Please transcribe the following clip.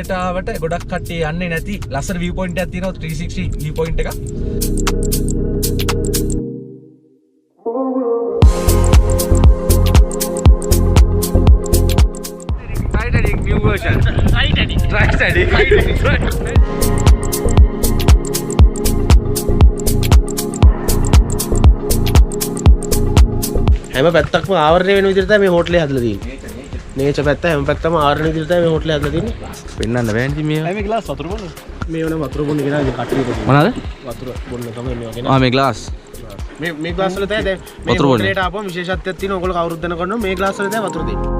එළියට ආවට ගොඩක් කට්ටිය යන්නේ නැති ලස්සන view point එකක් තියෙනවා 360 view point එක. Titanic new version. Titanic. හැම පැත්තක්ම ආවරණය වෙන විදිහට තමයි මේ හෝටලේ හදලා තියෙන්නේ. නේචර් පැත්ත හැම පැත්තම ආවරණය විදිහට තමයි මේ හෝටලේ හදලා තියෙන්නේ. පෙන්නන්න බෑන්ටි මේ. මේ ග්ලාස් වතුර බොන්න. මේ වුණ වතුර බොන්න ගෙනා කට්ටිය මොනවාද? වතුර බොන්න තමයි මේ වගේ. මේ ග්ලාස්. මේ ග්ලාස් වල තමයි දැන් මේ හෝටලේට ආපුවම විශේෂත්වයක් තියෙනවා. ඔයගොල්ලෝ කවුරුත් දන්න කරනවා මේ ග්ලාස් වල තමයි වතුර දෙන්නේ.